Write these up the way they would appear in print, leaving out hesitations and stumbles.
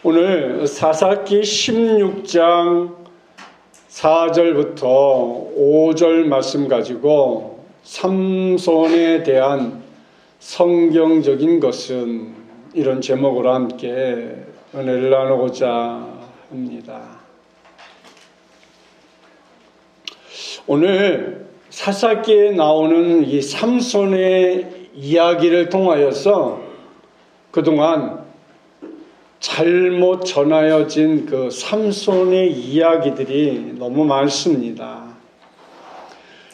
오늘 사사기 16장 4절부터 5절 말씀 가지고 삼손에 대한 성경적인 것은 이런 제목으로 함께 은혜를 나누고자 합니다. 오늘 사사기에 나오는 이 삼손의 이야기를 통하여서 그동안 잘못 전하여진 그 삼손의 이야기들이 너무 많습니다.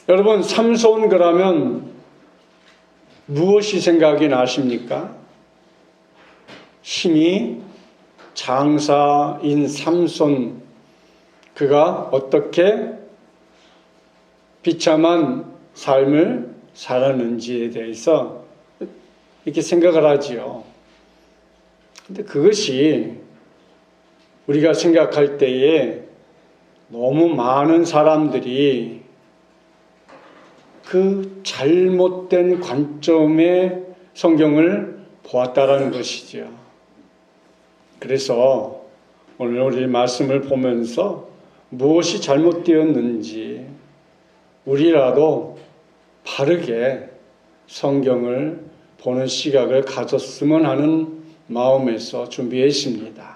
여러분, 삼손 그러면 무엇이 생각이 나십니까? 힘이 장사인 삼손, 그가 어떻게 비참한 삶을 살았는지에 대해서 이렇게 생각을 하지요. 근데 그것이 우리가 생각할 때에 너무 많은 사람들이 그 잘못된 관점의 성경을 보았다라는 것이죠. 그래서 오늘 우리 말씀을 보면서 무엇이 잘못되었는지 우리라도 바르게 성경을 보는 시각을 가졌으면 하는 마음에서 준비했습니다.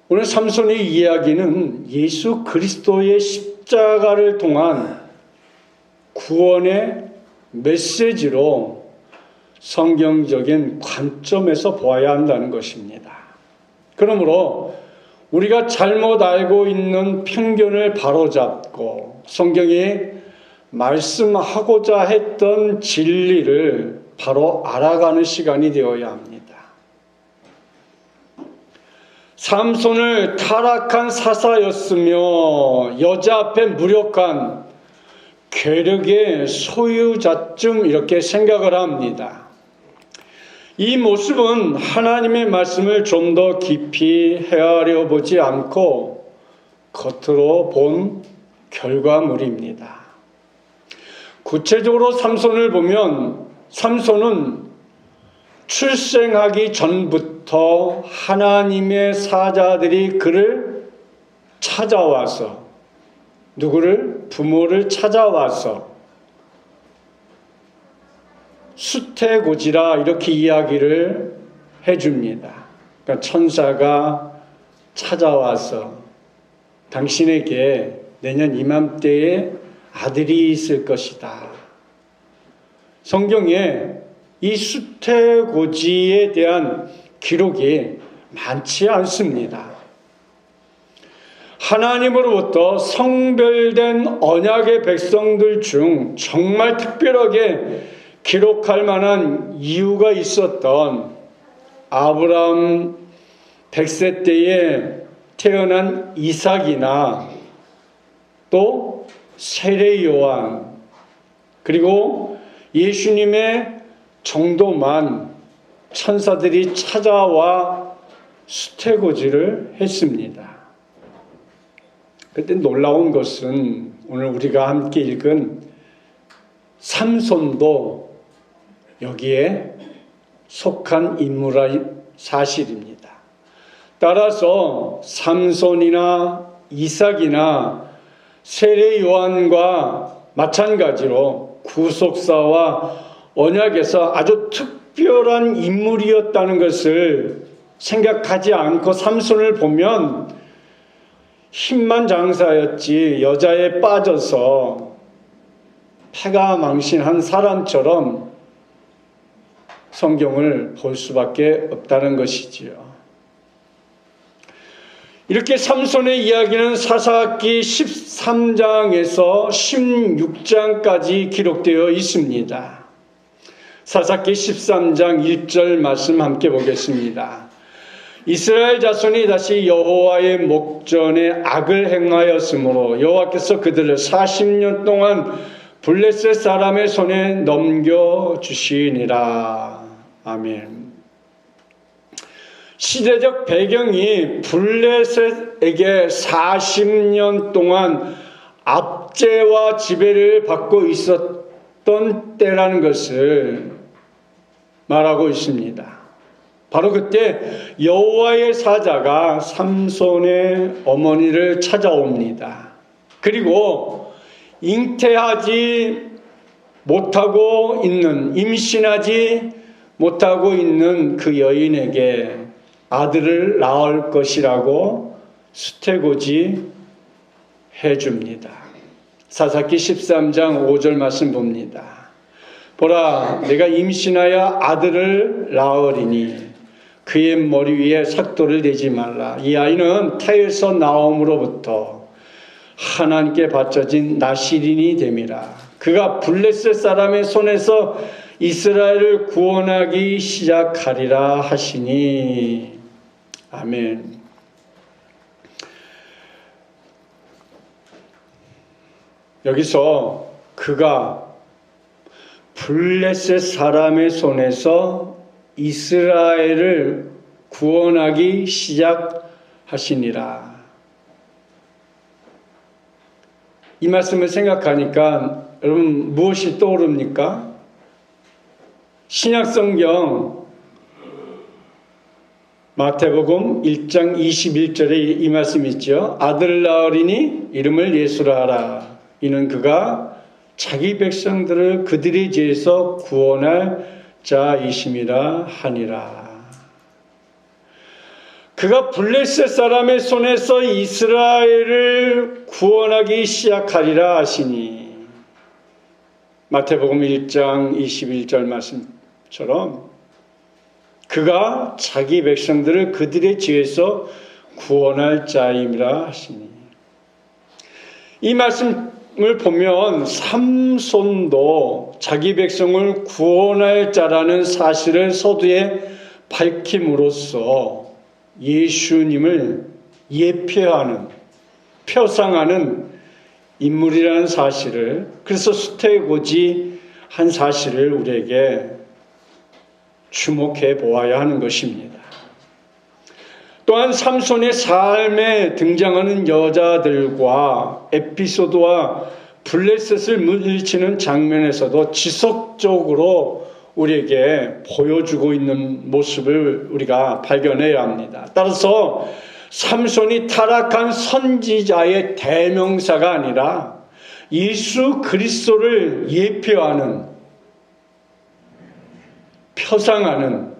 오늘 삼손의 이야기는 예수 그리스도의 십자가를 통한 구원의 메시지로 성경적인 관점에서 보아야 한다는 것입니다. 그러므로 우리가 잘못 알고 있는 편견을 바로잡고 성경이 말씀하고자 했던 진리를 바로 알아가는 시간이 되어야 합니다. 삼손을 타락한 사사였으며 여자 앞에 무력한 괴력의 소유자쯤 이렇게 생각을 합니다. 이 모습은 하나님의 말씀을 좀 더 깊이 헤아려 보지 않고 겉으로 본 결과물입니다. 구체적으로 삼손을 보면 삼손은 출생하기 전부터 하나님의 사자들이 그를 찾아와서 누구를? 부모를 찾아와서 수태고지라 이렇게 이야기를 해줍니다. 그러니까 천사가 찾아와서 당신에게 내년 이맘때에 아들이 있을 것이다. 성경에 이 수태고지에 대한 기록이 많지 않습니다. 하나님으로부터 성별된 언약의 백성들 중 정말 특별하게 기록할 만한 이유가 있었던 아브라함 100세 때에 태어난 이삭이나 또 세례 요한 그리고 예수님의 정도만 천사들이 찾아와 수태고지를 했습니다. 그때 놀라운 것은 오늘 우리가 함께 읽은 삼손도 여기에 속한 인물의 사실입니다. 따라서 삼손이나 이삭이나 세례 요한과 마찬가지로 구속사와 언약에서 아주 특별한 인물이었다는 것을 생각하지 않고 삼손을 보면 힘만 장사였지 여자에 빠져서 패가 망신한 사람처럼 성경을 볼 수밖에 없다는 것이지요. 이렇게 삼손의 이야기는 사사기 13장에서 16장까지 기록되어 있습니다. 사사기 13장 1절 말씀 함께 보겠습니다. 이스라엘 자손이 다시 여호와의 목전에 악을 행하였으므로 여호와께서 그들을 40년 동안 블레셋 사람의 손에 넘겨주시니라. 아멘. 시대적 배경이 블레셋에게 40년 동안 압제와 지배를 받고 있었던 때라는 것을 말하고 있습니다. 바로 그때 여호와의 사자가 삼손의 어머니를 찾아옵니다. 그리고 잉태하지 못하고 있는, 임신하지 못하고 있는 그 여인에게 아들을 낳을 것이라고 수태고지 해줍니다. 사사기 13장 5절 말씀 봅니다. 보라, 내가 임신하여 아들을 낳으리니 그의 머리 위에 삭도를 대지 말라. 이 아이는 태에서 나옴으로부터 하나님께 바쳐진 나실인이 됨이라. 그가 블레셋 사람의 손에서 이스라엘을 구원하기 시작하리라 하시니. 아멘. 여기서 그가 블레셋 사람의 손에서 이스라엘을 구원하기 시작하시니라. 이 말씀을 생각하니까 여러분 무엇이 떠오릅니까? 신약성경 마태복음 1장 21절에 이 말씀이 있죠. 아들을 낳으리니 이름을 예수라 하라. 이는 그가 자기 백성들을 그들의 죄에서 구원할 자이심이라 하니라. 그가 블레셋 사람의 손에서 이스라엘을 구원하기 시작하리라 하시니. 마태복음 1장 21절 말씀처럼 그가 자기 백성들을 그들의 죄에서 구원할 자임이라 하시니. 이 말씀을 보면 삼손도 자기 백성을 구원할 자라는 사실을 서두에 밝힘으로써 예수님을 예표하는, 표상하는 인물이라는 사실을, 그래서 수태고지한 사실을 우리에게 주목해 보아야 하는 것입니다. 또한 삼손의 삶에 등장하는 여자들과 에피소드와 블레셋을 물리치는 장면에서도 지속적으로 우리에게 보여주고 있는 모습을 우리가 발견해야 합니다. 따라서 삼손이 타락한 선지자의 대명사가 아니라 예수 그리스도를 예표하는, 표상하는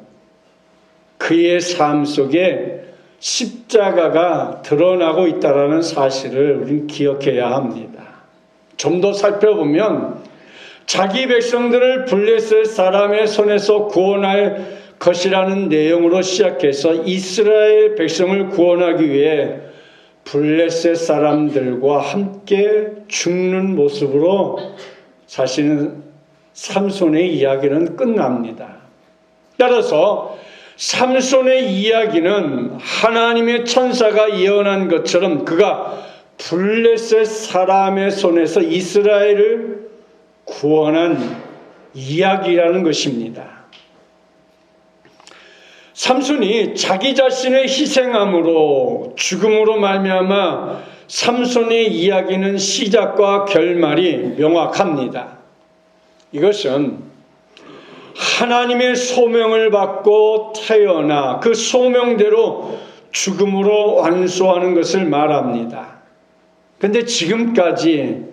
그의 삶 속에 십자가가 드러나고 있다는 사실을 우리는 기억해야 합니다. 좀 더 살펴보면 자기 백성들을 블레셋 사람의 손에서 구원할 것이라는 내용으로 시작해서 이스라엘 백성을 구원하기 위해 블레셋 사람들과 함께 죽는 모습으로 사실은 삼손의 이야기는 끝납니다. 따라서 삼손의 이야기는 하나님의 천사가 예언한 것처럼 그가 블레셋 사람의 손에서 이스라엘을 구원한 이야기라는 것입니다. 삼손이 자기 자신의 희생함으로, 죽음으로 말미암아 삼손의 이야기는 시작과 결말이 명확합니다. 이것은 하나님의 소명을 받고 태어나 그 소명대로 죽음으로 완수하는 것을 말합니다. 그런데 지금까지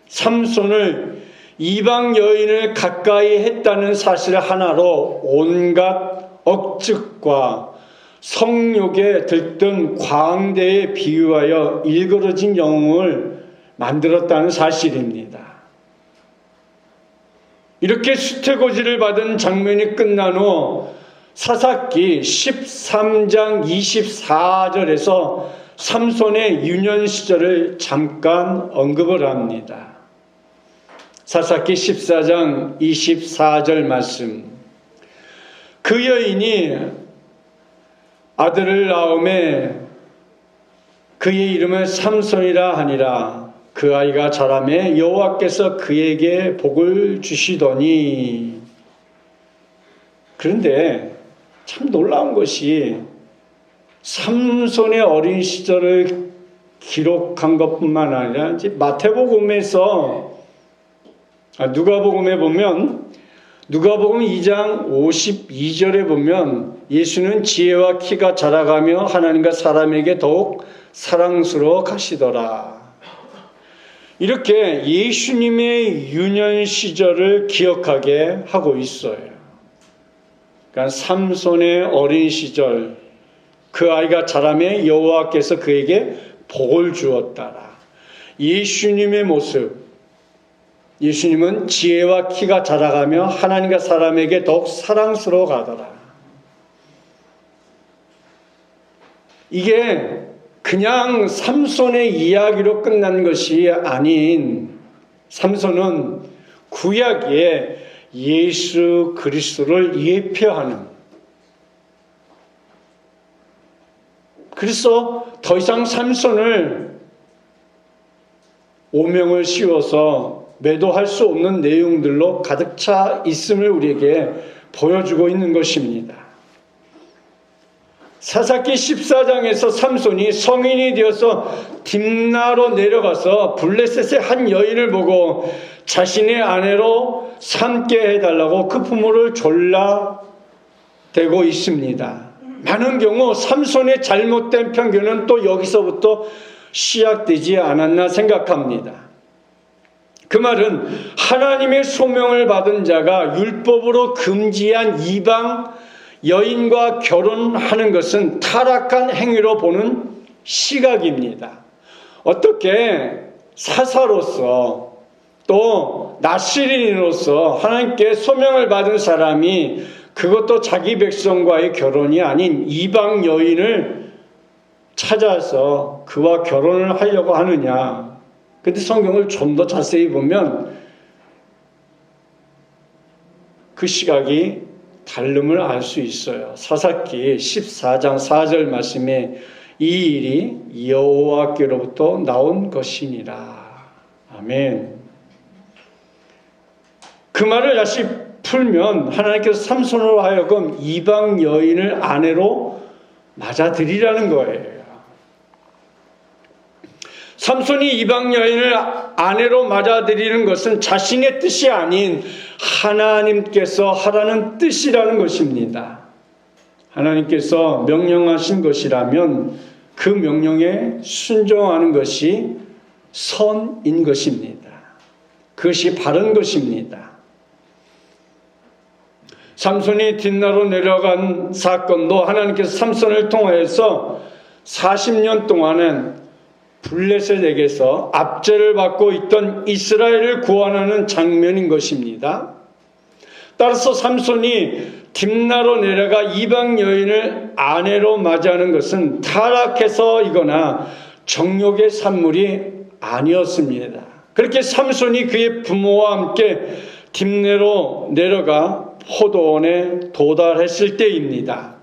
삼손을 이방 여인을 가까이 했다는 사실 하나로 온갖 억측과 성욕에 들뜬 광대에 비유하여 일그러진 영웅을 만들었다는 사실입니다. 이렇게 수태고지를 받은 장면이 끝난 후 사사기 13장 24절에서 삼손의 유년 시절을 잠깐 언급을 합니다. 사사기 14장 24절 말씀. 그 여인이 아들을 낳음에 그의 이름을 삼손이라 하니라. 그 아이가 자라매 여호와께서 그에게 복을 주시더니. 그런데 참 놀라운 것이 삼손의 어린 시절을 기록한 것뿐만 아니라 이제 마태복음에서 누가복음에 보면 누가복음 2장 52절에 보면 예수는 지혜와 키가 자라가며 하나님과 사람에게 더욱 사랑스러워 가시더라. 이렇게 예수님의 유년 시절을 기억하게 하고 있어요. 그러니까 삼손의 어린 시절, 그 아이가 자라매 여호와께서 그에게 복을 주었다라. 예수님의 모습, 예수님은 지혜와 키가 자라가며 하나님과 사람에게 더욱 사랑스러워 가더라. 이게 그냥 삼손의 이야기로 끝난 것이 아닌, 삼손은 구약의 예수 그리스도를 예표하는, 그래서 더 이상 삼손을 오명을 씌워서 매도할 수 없는 내용들로 가득 차 있음을 우리에게 보여주고 있는 것입니다. 사사기 14장에서 삼손이 성인이 되어서 딥나로 내려가서 블레셋의 한 여인을 보고 자신의 아내로 삼게 해달라고 그 부모를 졸라대고 있습니다. 많은 경우 삼손의 잘못된 편견은 또 여기서부터 시작되지 않았나 생각합니다. 그 말은 하나님의 소명을 받은 자가 율법으로 금지한 이방 여인과 결혼하는 것은 타락한 행위로 보는 시각입니다. 어떻게 사사로서 또 나시린으로서 하나님께 소명을 받은 사람이 그것도 자기 백성과의 결혼이 아닌 이방 여인을 찾아서 그와 결혼을 하려고 하느냐. 근데 성경을 좀 더 자세히 보면 그 시각이 다름을 알 수 있어요. 사사기 14장 4절 말씀에 이 일이 여호와께로부터 나온 것이니라. 아멘. 그 말을 다시 풀면 하나님께서 삼손으로 하여금 이방 여인을 아내로 맞아들이라는 거예요. 삼손이 이방 여인을 아내로 맞아들이는 것은 자신의 뜻이 아닌 하나님께서 하라는 뜻이라는 것입니다. 하나님께서 명령하신 것이라면 그 명령에 순종하는 것이 선인 것입니다. 그것이 바른 것입니다. 삼손이 뒷나로 내려간 사건도 하나님께서 삼손을 통하여서 40년 동안은 블레셋에게서 압제를 받고 있던 이스라엘을 구원하는 장면인 것입니다. 따라서 삼손이 딥나로 내려가 이방 여인을 아내로 맞이하는 것은 타락해서이거나 정욕의 산물이 아니었습니다. 그렇게 삼손이 그의 부모와 함께 딥나로 내려가 포도원에 도달했을 때입니다.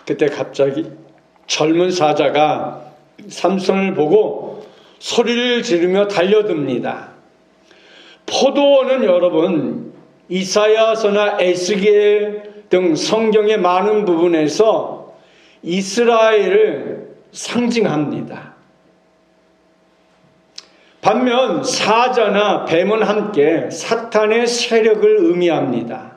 그때 갑자기 젊은 사자가 삼손을 보고 소리를 지르며 달려듭니다. 포도원은 여러분 이사야서나 에스겔 등 성경의 많은 부분에서 이스라엘을 상징합니다. 반면 사자나 뱀은 함께 사탄의 세력을 의미합니다.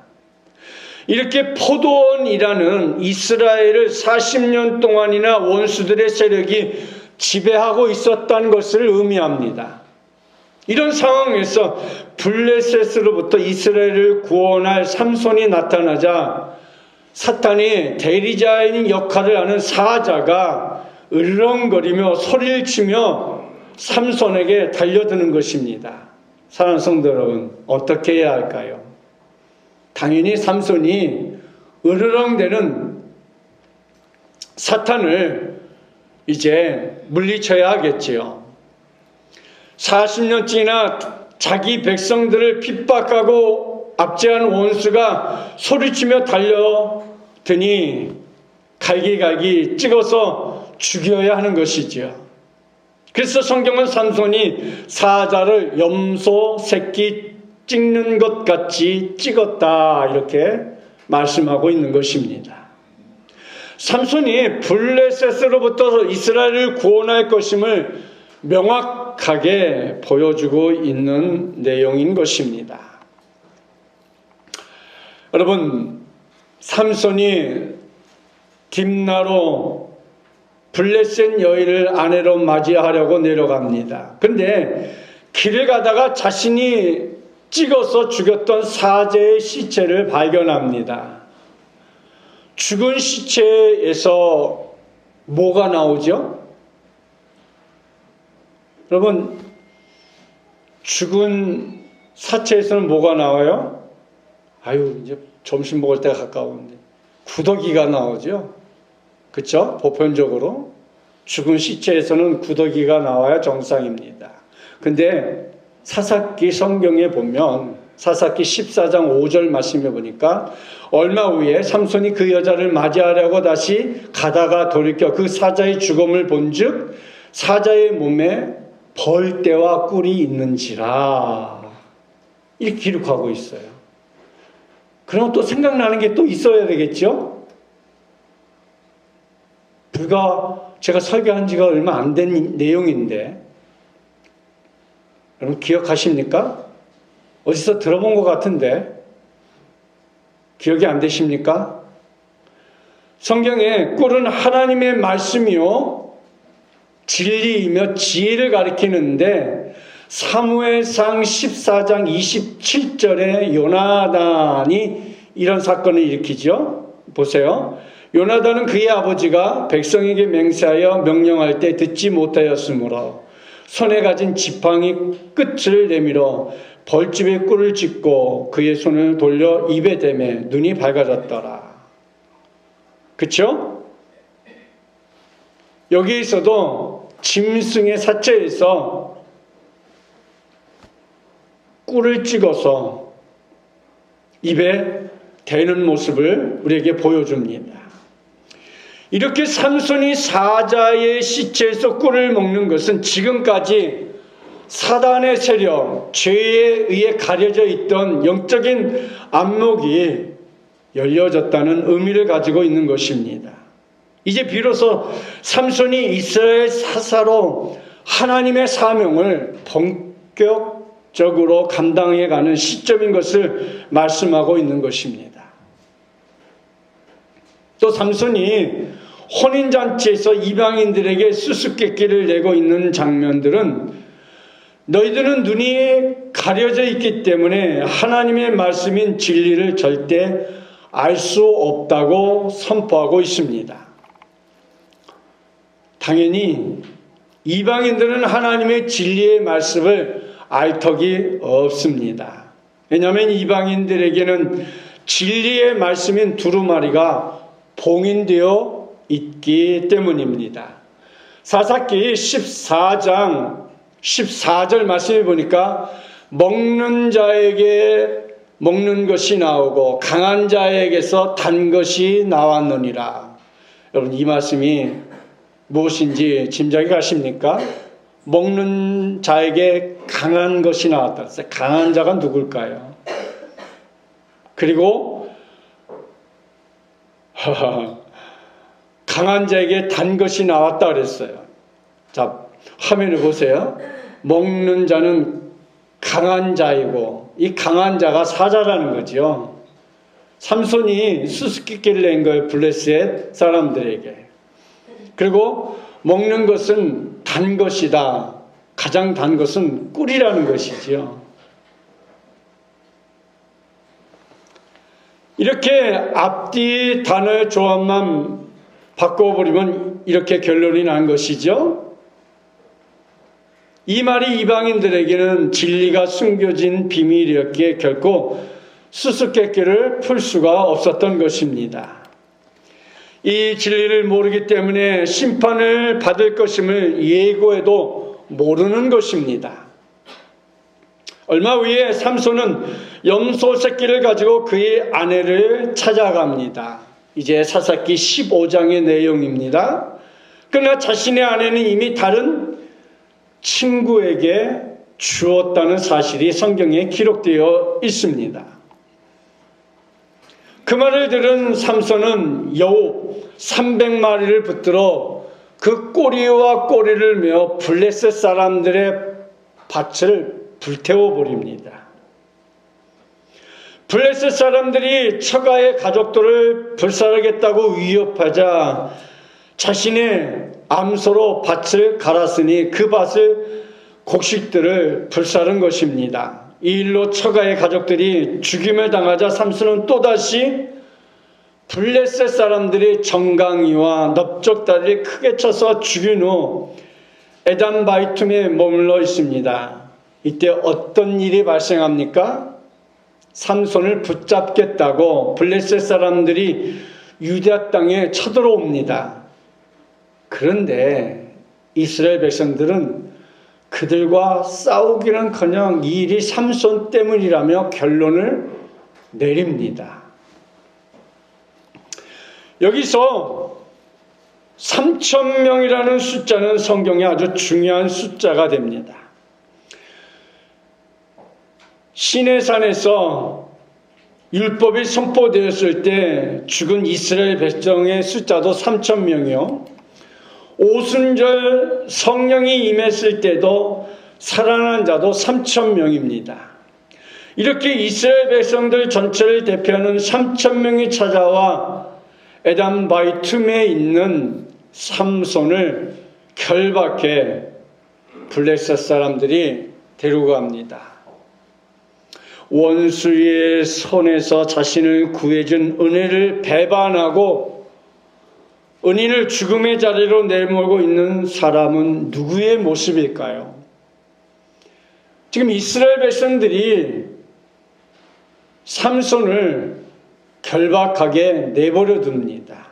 이렇게 포도원이라는 이스라엘을 40년 동안이나 원수들의 세력이 지배하고 있었다는 것을 의미합니다. 이런 상황에서 블레셋으로부터 이스라엘을 구원할 삼손이 나타나자 사탄이 대리자인 역할을 하는 사자가 으르렁거리며 소리를 치며 삼손에게 달려드는 것입니다. 사랑하는 성도 여러분, 어떻게 해야 할까요? 당연히 삼손이 으르렁대는 사탄을 이제 물리쳐야 하겠지요. 40년째나 자기 백성들을 핍박하고 압제한 원수가 소리치며 달려드니 갈기갈기 찍어서 죽여야 하는 것이지요. 그래서 성경은 삼손이 사자를 염소 새끼 찍는 것 같이 찍었다 이렇게 말씀하고 있는 것입니다. 삼손이 블레셋으로부터 이스라엘을 구원할 것임을 명확하게 보여주고 있는 내용인 것입니다. 여러분, 삼손이 딥나로 블레셋 여인을 아내로 맞이하려고 내려갑니다. 근데 길을 가다가 자신이 찍어서 죽였던 사제의 시체를 발견합니다. 죽은 시체에서 뭐가 나오죠? 여러분, 죽은 사체에서는 뭐가 나와요? 아유, 이제 점심 먹을 때가 가까운데 구더기가 나오죠. 그렇죠? 보편적으로 죽은 시체에서는 구더기가 나와야 정상입니다. 근데 사사기 성경에 보면 사사기 14장 5절 말씀해 보니까 얼마 후에 삼손이 그 여자를 맞이하려고 다시 가다가 돌이켜 그 사자의 죽음을 본즉 사자의 몸에 벌떼와 꿀이 있는지라 이렇게 기록하고 있어요. 그럼 또 생각나는 게 또 있어야 되겠죠? 불과 제가 설교한 지가 얼마 안 된 내용인데 여러분 기억하십니까? 어디서 들어본 것 같은데 기억이 안 되십니까? 성경에 꿀은 하나님의 말씀이요 진리이며 지혜를 가리키는데 사무엘상 14장 27절에 요나단이 이런 사건을 일으키죠. 보세요. 요나단은 그의 아버지가 백성에게 맹세하여 명령할 때 듣지 못하였으므로 손에 가진 지팡이 끝을 내밀어 벌집에 꿀을 찍고 그의 손을 돌려 입에 대매 눈이 밝아졌더라. 그렇죠? 여기에서도 짐승의 사체에서 꿀을 찍어서 입에 대는 모습을 우리에게 보여줍니다. 이렇게 삼손이 사자의 시체에서 꿀을 먹는 것은 지금까지 사단의 세력, 죄에 의해 가려져 있던 영적인 안목이 열려졌다는 의미를 가지고 있는 것입니다. 이제 비로소 삼손이 이스라엘 사사로 하나님의 사명을 본격적으로 감당해가는 시점인 것을 말씀하고 있는 것입니다. 또 삼손이 혼인잔치에서 이방인들에게 수수께끼를 내고 있는 장면들은 너희들은 눈이 가려져 있기 때문에 하나님의 말씀인 진리를 절대 알 수 없다고 선포하고 있습니다. 당연히 이방인들은 하나님의 진리의 말씀을 알 턱이 없습니다. 왜냐하면 이방인들에게는 진리의 말씀인 두루마리가 봉인되어 있기 때문입니다. 사사기 14장 14절 말씀해 보니까 먹는 자에게 먹는 것이 나오고 강한 자에게서 단 것이 나왔느니라. 여러분 이 말씀이 무엇인지 짐작이 가십니까? 먹는 자에게 강한 것이 나왔다 그랬어요. 강한 자가 누굴까요? 그리고 강한 자에게 단 것이 나왔다 그랬어요. 자, 화면을 보세요. 먹는 자는 강한 자이고 이 강한 자가 사자라는 거죠. 삼손이 수수께끼를 낸 거예요. 블레셋 사람들에게. 그리고 먹는 것은 단 것이다. 가장 단 것은 꿀이라는 것이죠. 이렇게 앞뒤 단어의 조합만 바꿔버리면 이렇게 결론이 난 것이죠. 이 말이 이방인들에게는 진리가 숨겨진 비밀이었기에 결코 수수께끼를 풀 수가 없었던 것입니다. 이 진리를 모르기 때문에 심판을 받을 것임을 예고해도 모르는 것입니다. 얼마 후에 삼손은 염소 새끼를 가지고 그의 아내를 찾아갑니다. 이제 사사기 15장의 내용입니다. 그러나 자신의 아내는 이미 다른 친구에게 주었다는 사실이 성경에 기록되어 있습니다. 그 말을 들은 삼손은 여우 300마리를 붙들어 그 꼬리와 꼬리를 메어 블레셋 사람들의 밭을 불태워 버립니다. 블레셋 사람들이 처가의 가족들을 불살하겠다고 위협하자 자신의 암소로 밭을 갈았으니 그 밭을 곡식들을 불살은 것입니다. 이 일로 처가의 가족들이 죽임을 당하자 삼손은 또다시 블레셋 사람들이 정강이와 넓적다리를 크게 쳐서 죽인 후 에단 바이툼에 머물러 있습니다. 이때 어떤 일이 발생합니까? 삼손을 붙잡겠다고 블레셋 사람들이 유다 땅에 쳐들어옵니다. 그런데 이스라엘 백성들은 그들과 싸우기는커녕 이 일이 삼손 때문이라며 결론을 내립니다. 여기서 3,000명이라는 숫자는 성경에 아주 중요한 숫자가 됩니다. 시내산에서 율법이 선포되었을 때 죽은 이스라엘 백성의 숫자도 3,000명이요. 오순절 성령이 임했을 때도 살아난 자도 3,000명입니다. 이렇게 이스라엘 백성들 전체를 대표하는 3,000명이 찾아와 에단 바이툼에 있는 삼손을 결박해 블레셋 사람들이 데리고 갑니다. 원수의 손에서 자신을 구해준 은혜를 배반하고 은인을 죽음의 자리로 내몰고 있는 사람은 누구의 모습일까요? 지금 이스라엘 백성들이 삼손을 결박하게 내버려 둡니다.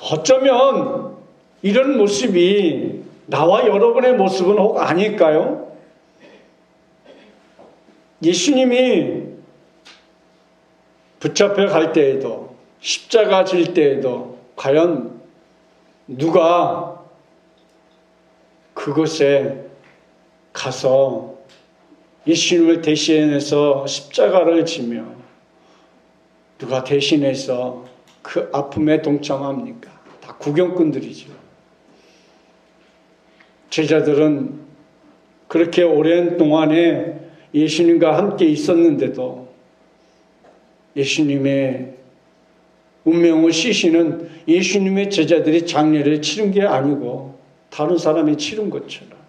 어쩌면 이런 모습이 나와 여러분의 모습은 혹 아닐까요? 예수님이 붙잡혀 갈 때에도 십자가 질 때에도 과연 누가 그곳에 가서 예수님을 대신해서 십자가를 지며 누가 대신해서 그 아픔에 동참합니까? 다 구경꾼들이죠. 제자들은 그렇게 오랜 동안에 예수님과 함께 있었는데도 예수님의 운명을 씌시는 예수님의 제자들이 장례를 치른 게 아니고 다른 사람이 치른 것처럼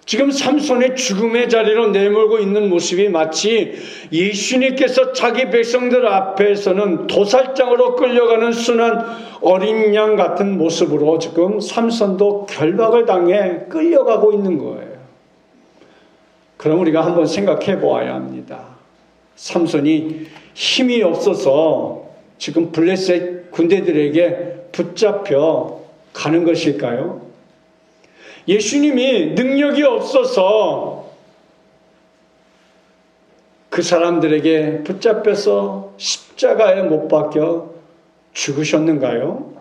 지금 삼손의 죽음의 자리로 내몰고 있는 모습이 마치 예수님께서 자기 백성들 앞에서는 도살장으로 끌려가는 순한 어린 양 같은 모습으로 지금 삼손도 결박을 당해 끌려가고 있는 거예요. 그럼 우리가 한번 생각해 보아야 합니다. 삼손이 힘이 없어서 지금 블레셋 군대들에게 붙잡혀 가는 것일까요? 예수님이 능력이 없어서 그 사람들에게 붙잡혀서 십자가에 못 박혀 죽으셨는가요?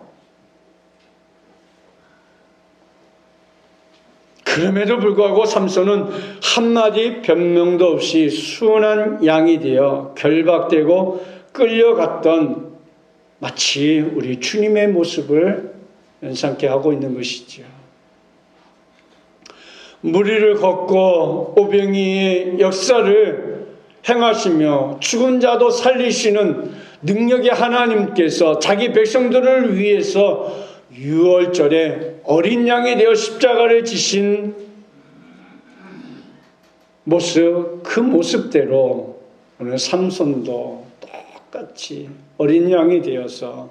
그럼에도 불구하고 삼손은 한마디 변명도 없이 순한 양이 되어 결박되고 끌려갔던 마치 우리 주님의 모습을 연상케 하고 있는 것이죠. 무리를 걷고 오병이의 역사를 행하시며 죽은 자도 살리시는 능력의 하나님께서 자기 백성들을 위해서 유월절에 어린 양이 되어 십자가를 지신 모습, 그 모습대로 오늘 삼손도 똑같이 어린 양이 되어서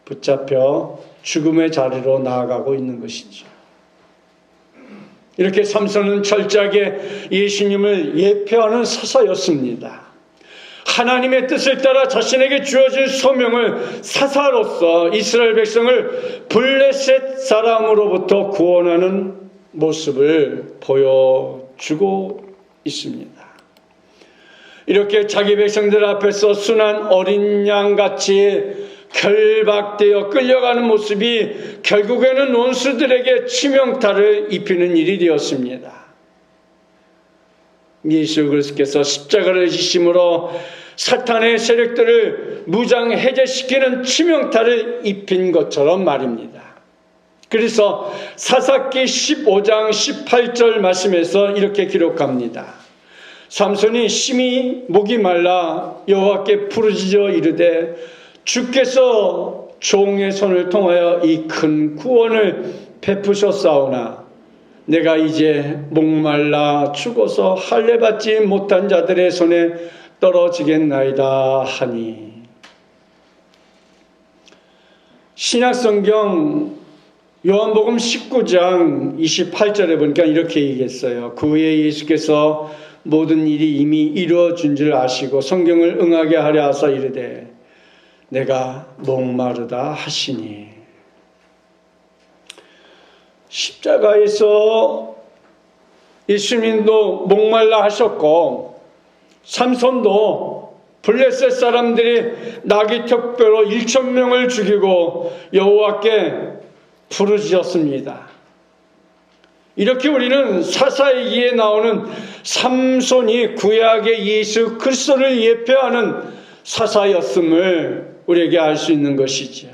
붙잡혀 죽음의 자리로 나아가고 있는 것이죠. 이렇게 삼손은 철저하게 예수님을 예표하는 사사였습니다. 하나님의 뜻을 따라 자신에게 주어진 소명을 사사로서 이스라엘 백성을 블레셋 사람으로부터 구원하는 모습을 보여주고 있습니다. 이렇게 자기 백성들 앞에서 순한 어린 양같이 결박되어 끌려가는 모습이 결국에는 원수들에게 치명타를 입히는 일이 되었습니다. 예수 그리스도께서 십자가를 지심으로 사탄의 세력들을 무장 해제시키는 치명타를 입힌 것처럼 말입니다. 그래서 사사기 15장 18절 말씀에서 이렇게 기록합니다. 삼손이 심히 목이 말라 여호와께 부르짖어 이르되 주께서 종의 손을 통하여 이 큰 구원을 베푸셨사오나 내가 이제 목말라 죽어서 할례 받지 못한 자들의 손에 떨어지겠나이다 하니. 신약성경 요한복음 19장 28절에 보니까 이렇게 얘기했어요. 그 후에 예수께서 모든 일이 이미 이루어진 줄 아시고 성경을 응하게 하려 하사 이르되 내가 목마르다 하시니. 십자가에서 예수님도 목말라 하셨고 삼손도 블레셋 사람들이 나귀특별로 1,000명을 죽이고 여호와께 부르짖었습니다. 이렇게 우리는 사사기에 나오는 삼손이 구약의 예수 그리스도를 예표하는 사사였음을 우리에게 알 수 있는 것이죠.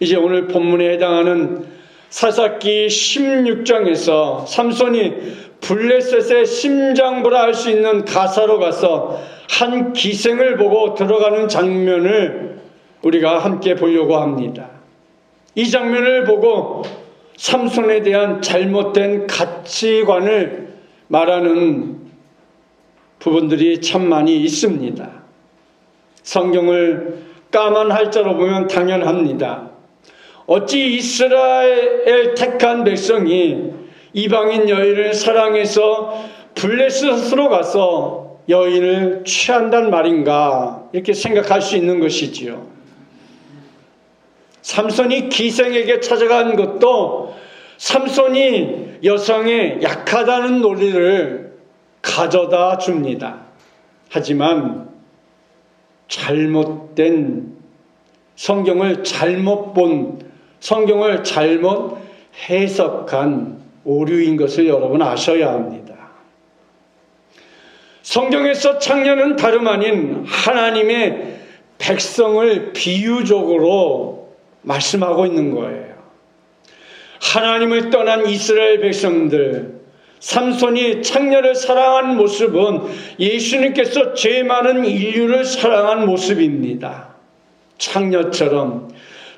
이제 오늘 본문에 해당하는 사사기 16장에서 삼손이 블레셋의 심장부라 할 수 있는 가사로 가서 한 기생을 보고 들어가는 장면을 우리가 함께 보려고 합니다. 이 장면을 보고 삼손에 대한 잘못된 가치관을 말하는 부분들이 참 많이 있습니다. 성경을 까만 할자로 보면 당연합니다. 어찌 이스라엘 택한 백성이 이방인 여인을 사랑해서 블레셋으로 가서 여인을 취한단 말인가 이렇게 생각할 수 있는 것이지요. 삼손이 기생에게 찾아간 것도 삼손이 여성의 약하다는 논리를 가져다 줍니다. 하지만 잘못된 성경을 잘못 본, 성경을 잘못 해석한 오류인 것을 여러분 아셔야 합니다. 성경에서 창녀는 다름 아닌 하나님의 백성을 비유적으로 말씀하고 있는 거예요. 하나님을 떠난 이스라엘 백성들, 삼손이 창녀를 사랑한 모습은 예수님께서 죄 많은 인류를 사랑한 모습입니다. 창녀처럼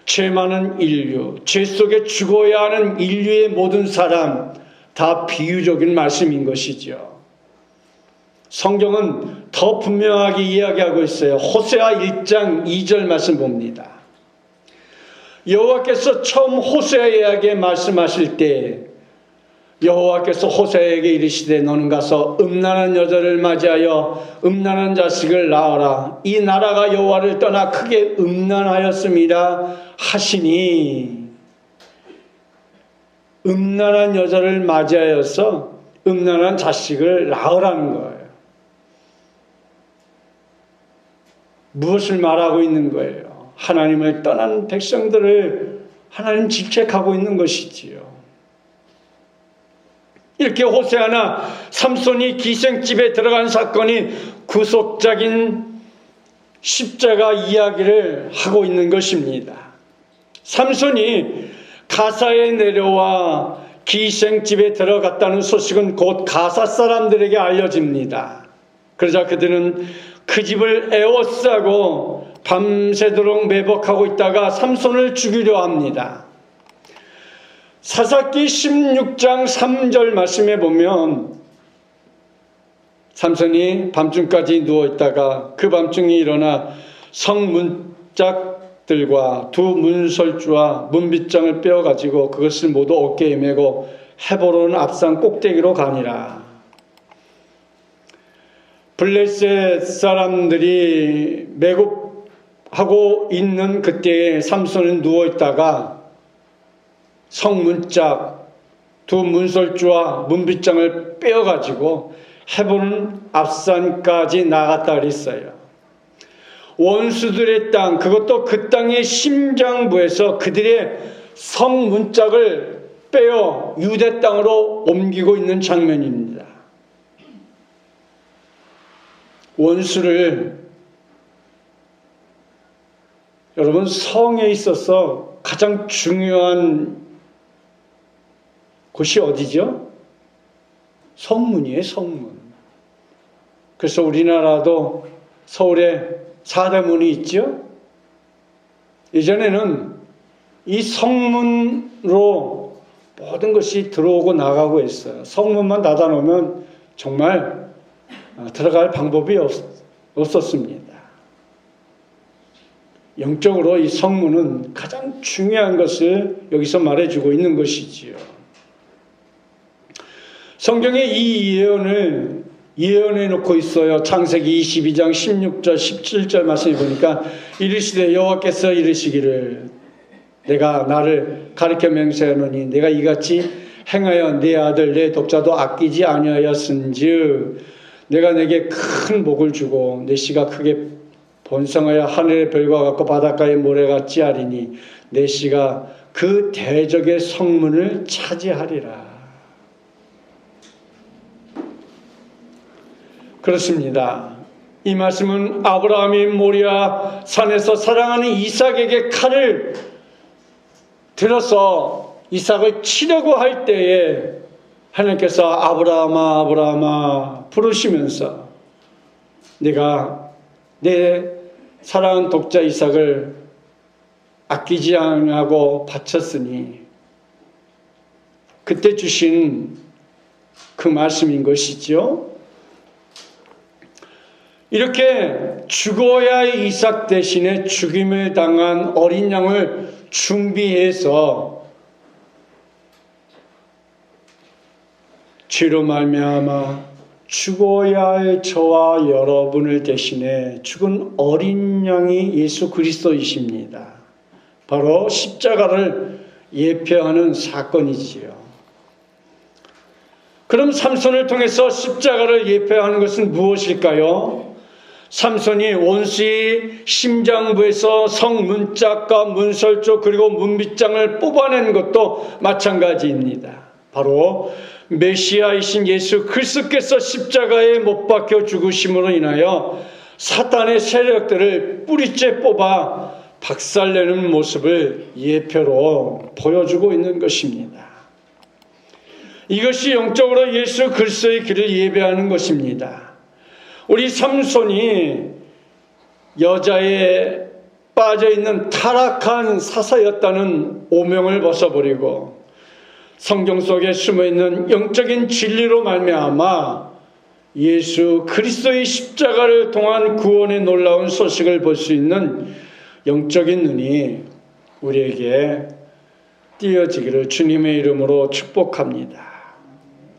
죄 많은 인류, 죄 속에 죽어야 하는 인류의 모든 사람, 다 비유적인 말씀인 것이죠. 성경은 더 분명하게 이야기하고 있어요. 호세아 1장 2절 말씀 봅니다. 여호와께서 처음 호세아에게 말씀하실 때 여호와께서 호세아에게 이르시되 너는 가서 음란한 여자를 맞이하여 음란한 자식을 낳아라. 이 나라가 여호와를 떠나 크게 음란하였습니다 하시니, 음란한 여자를 맞이하여서 음란한 자식을 낳으라는 거예요. 무엇을 말하고 있는 거예요? 하나님을 떠난 백성들을 하나님 질책하고 있는 것이지요. 이렇게 호세아나 삼손이 기생집에 들어간 사건이 구속적인 십자가 이야기를 하고 있는 것입니다. 삼손이 가사에 내려와 기생집에 들어갔다는 소식은 곧 가사 사람들에게 알려집니다. 그러자 그들은 그 집을 에워싸고 밤새도록 매복하고 있다가 삼손을 죽이려 합니다. 사사기 16장 3절 말씀에 보면 삼손이 밤중까지 누워있다가 그 밤중에 일어나 성문짝들과 두 문설주와 문빗장을 빼어가지고 그것을 모두 어깨에 메고 헤보론 앞산 꼭대기로 가니라. 블레셋 사람들이 매국하고 있는 그때에 삼손은 누워있다가 성문짝 두 문설주와 문빗장을 빼어가지고 헤보론 앞산까지 나갔다 그랬어요. 원수들의 땅, 그것도 그 땅의 심장부에서 그들의 성문짝을 빼어 유대 땅으로 옮기고 있는 장면입니다. 원수를, 여러분, 성에 있어서 가장 중요한 곳이 어디죠? 성문이에요, 성문. 그래서 우리나라도 서울에 사대문이 있죠. 예전에는 이 성문으로 모든 것이 들어오고 나가고 했어요. 성문만 닫아놓으면 정말 들어갈 방법이 없었습니다. 영적으로 이 성문은 가장 중요한 것을 여기서 말해주고 있는 것이지요. 성경에 이 예언을 예언해 놓고 있어요. 창세기 22장 16절 17절 말씀해 보니까 이르시되 여호와께서 이르시기를 내가 나를 가르쳐 맹세하노니 내가 이같이 행하여 내 아들 내 독자도 아끼지 아니하였은즉 내가 내게 큰 복을 주고 내 씨가 크게 번성하여 하늘의 별과 같고 바닷가의 모래같이 하리니 내 씨가 그 대적의 성문을 차지하리라. 그렇습니다. 이 말씀은 아브라함이 모리아 산에서 사랑하는 이삭에게 칼을 들어서 이삭을 치려고 할 때에 하나님께서 아브라함아 아브라함아 부르시면서 내가 내 사랑하는 독자 이삭을 아끼지 않고 바쳤으니 그때 주신 그 말씀인 것이죠. 이렇게 죽어야 할 이삭 대신에 죽임을 당한 어린 양을 준비해서 죄로 말미암아 죽어야 할 저와 여러분을 대신해 죽은 어린 양이 예수 그리스도이십니다. 바로 십자가를 예표하는 사건이지요. 그럼 삼손을 통해서 십자가를 예표하는 것은 무엇일까요? 삼손이 원수의 심장부에서 성문짝과 문설조 그리고 문빗장을 뽑아낸 것도 마찬가지입니다. 바로 메시아이신 예수 그리스도께서 십자가에 못 박혀 죽으심으로 인하여 사탄의 세력들을 뿌리째 뽑아 박살내는 모습을 예표로 보여주고 있는 것입니다. 이것이 영적으로 예수 그리스도의 길을 예배하는 것입니다. 우리 삼손이 여자에 빠져있는 타락한 사사였다는 오명을 벗어버리고 성경 속에 숨어있는 영적인 진리로 말미암아 예수 그리스도의 십자가를 통한 구원의 놀라운 소식을 볼 수 있는 영적인 눈이 우리에게 띄어지기를 주님의 이름으로 축복합니다.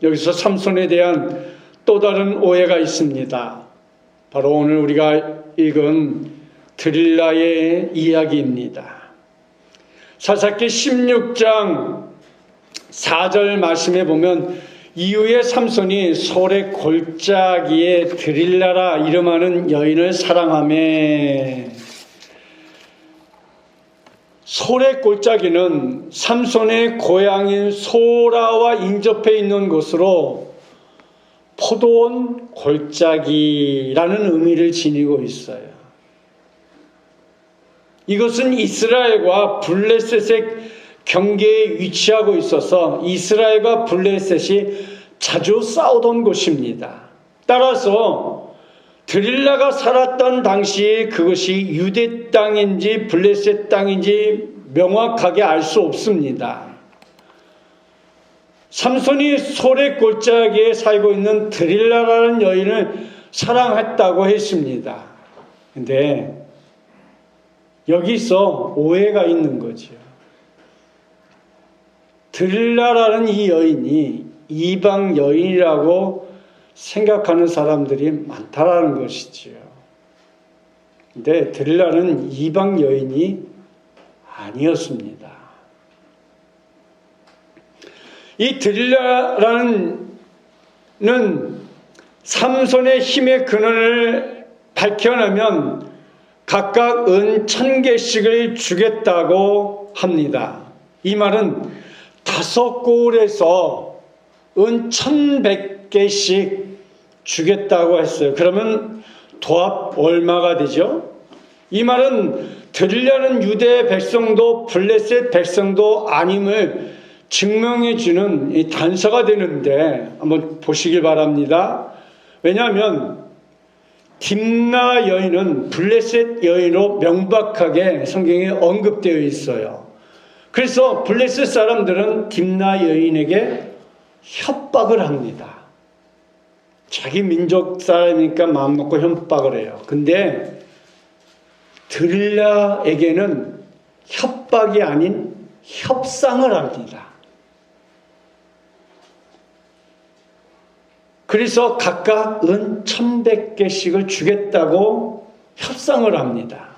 여기서 삼손에 대한 또 다른 오해가 있습니다. 바로 오늘 우리가 읽은 드릴라의 이야기입니다. 사사기 16장 4절 말씀에 보면 이후에 삼손이 솔의 골짜기에 드릴라라 이름하는 여인을 사랑하매 솔의 골짜기는 삼손의 고향인 소라와 인접해 있는 곳으로 포도원 골짜기라는 의미를 지니고 있어요. 이것은 이스라엘과 블레셋의 경계에 위치하고 있어서 이스라엘과 블레셋이 자주 싸우던 곳입니다. 따라서 드릴라가 살았던 당시에 그것이 유대 땅인지 블레셋 땅인지 명확하게 알 수 없습니다. 삼손이 솔의 골짜기에 살고 있는 드릴라라는 여인을 사랑했다고 했습니다. 근데 여기서 오해가 있는 거죠. 드릴라라는 이 여인이 이방 여인이라고 생각하는 사람들이 많다라는 것이지요. 근데 드릴라는 이방 여인이 아니었습니다. 이 드릴라라는 삼손의 힘의 근원을 밝혀내면 각각 은 1000개씩을 주겠다고 합니다. 이 말은 5골에서 은 1100개씩 주겠다고 했어요. 그러면 도합 얼마가 되죠? 이 말은 드릴라는 유대 백성도 블레셋 백성도 아님을 증명해주는 이 단서가 되는데 한번 보시길 바랍니다. 왜냐하면 딥나 여인은 블레셋 여인으로 명백하게 성경에 언급되어 있어요. 그래서 블레셋 사람들은 딥나 여인에게 협박을 합니다. 자기 민족 사람이니까 마음 놓고 협박을 해요. 근데 드릴라에게는 협박이 아닌 협상을 합니다. 그래서 각각 은 1100개씩을 주겠다고 협상을 합니다.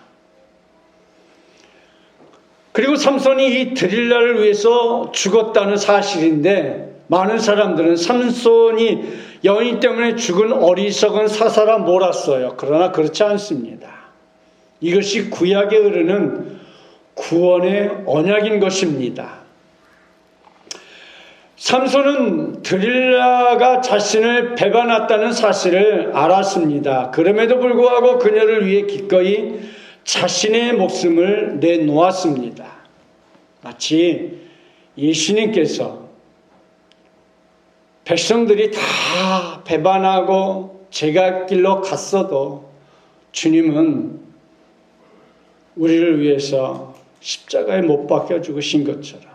그리고 삼손이 이 드릴라를 위해서 죽었다는 사실인데 많은 사람들은 삼손이 여인 때문에 죽은 어리석은 사사라 몰았어요. 그러나 그렇지 않습니다. 이것이 구약에 흐르는 구원의 언약인 것입니다. 삼손은 드릴라가 자신을 배반했다는 사실을 알았습니다. 그럼에도 불구하고 그녀를 위해 기꺼이 자신의 목숨을 내놓았습니다. 마치 예수님께서 백성들이 다 배반하고 제갈길로 갔어도 주님은 우리를 위해서 십자가에 못 박혀 죽으신 것처럼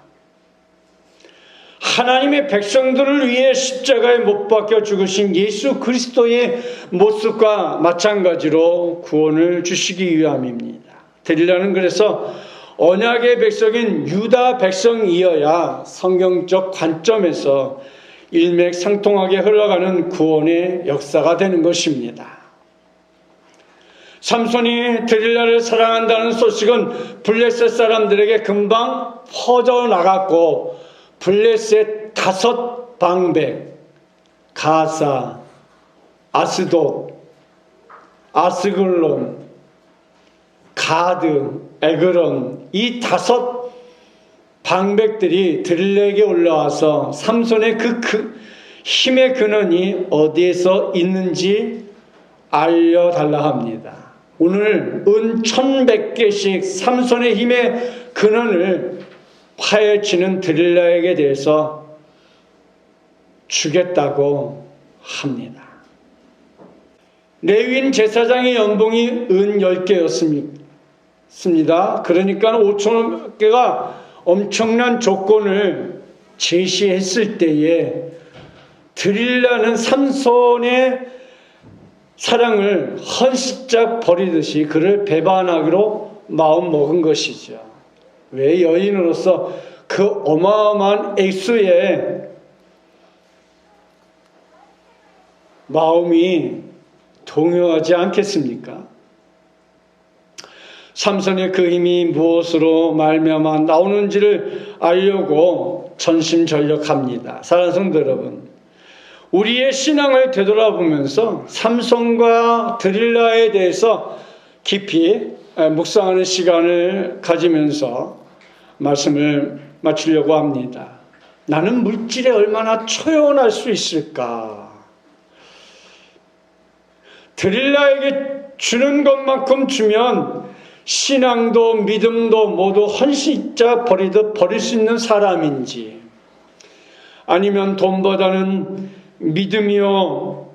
하나님의 백성들을 위해 십자가에 못 박혀 죽으신 예수 그리스도의 모습과 마찬가지로 구원을 주시기 위함입니다. 드릴라는 그래서 언약의 백성인 유다 백성이어야 성경적 관점에서 일맥상통하게 흘러가는 구원의 역사가 되는 것입니다. 삼손이 드릴라를 사랑한다는 소식은 블레셋 사람들에게 금방 퍼져나갔고 블레셋 5 방백, 가사, 아스돗, 아스글론, 가드, 에그론 이 5 방백들이 드릴라에게 올라와서 삼손의 그 힘의 근원이 어디에서 있는지 알려달라 합니다. 오늘 은 1100개씩 삼손의 힘의 근원을 파헤치는 드릴라에게 대해서 주겠다고 합니다. 레위인 제사장의 연봉이 은 10개였습니다. 그러니까 5,000개가 엄청난 조건을 제시했을 때에 드릴라는 삼손의 사랑을 헌신짝 버리듯이 그를 배반하기로 마음먹은 것이죠. 왜 여인으로서 그 어마어마한 액수의 마음이 동요하지 않겠습니까? 삼손의 그 힘이 무엇으로 말미암아 나오는지를 알려고 전심전력합니다. 사랑하는 성도 여러분, 우리의 신앙을 되돌아보면서 삼손과 드릴라에 대해서 깊이 묵상하는 시간을 가지면서 말씀을 마치려고 합니다. 나는 물질에 얼마나 초연할 수 있을까? 드릴라에게 주는 것만큼 주면 신앙도 믿음도 모두 헌신자 버리듯 버릴 수 있는 사람인지, 아니면 돈보다는 믿음이요,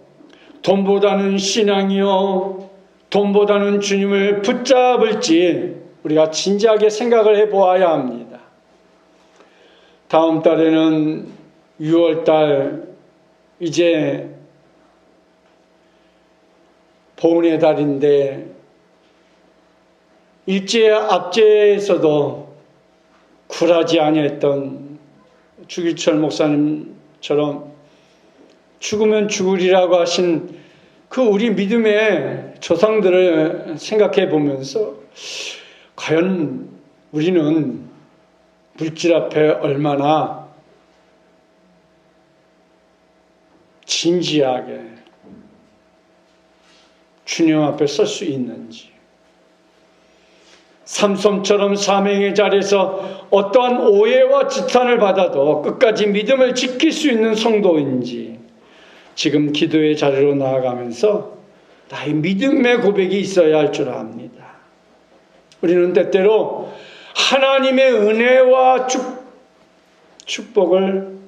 돈보다는 신앙이요, 돈보다는 주님을 붙잡을지 우리가 진지하게 생각을 해보아야 합니다. 다음 달에는 6월달 이제 보훈의 달인데 일제 압제에서도 굴하지 아니했던 주기철 목사님처럼 죽으면 죽으리라고 하신 그 우리 믿음의 조상들을 생각해 보면서 과연 우리는 물질 앞에 얼마나 진지하게 주님 앞에 설 수 있는지, 삼손처럼 사명의 자리에서 어떠한 오해와 지탄을 받아도 끝까지 믿음을 지킬 수 있는 성도인지, 지금 기도의 자리로 나아가면서 나의 믿음의 고백이 있어야 할 줄 압니다. 우리는 때때로 하나님의 은혜와 축복을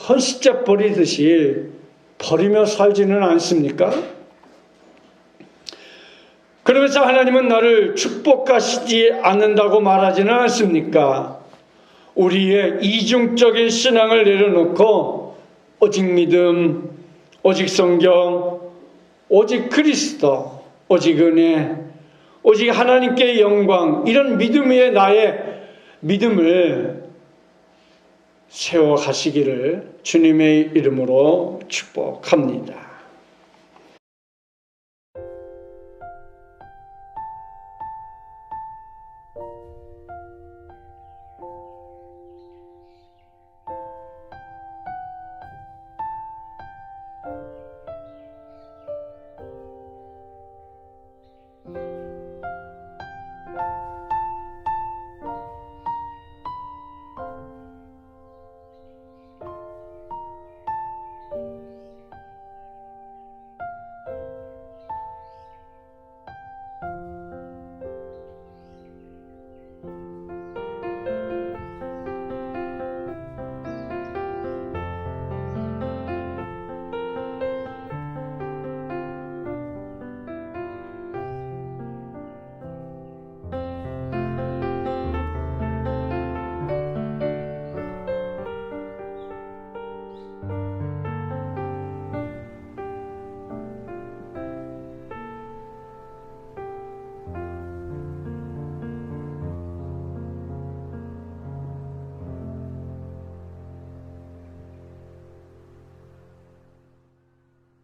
헌신짝 버리듯이 버리며 살지는 않습니까? 그러면서 하나님은 나를 축복하시지 않는다고 말하지는 않습니까? 우리의 이중적인 신앙을 내려놓고 오직 믿음, 오직 성경, 오직 그리스도, 오직 은혜, 오직 하나님께 영광, 이런 믿음 위에 나의 믿음을 세워가시기를 주님의 이름으로 축복합니다.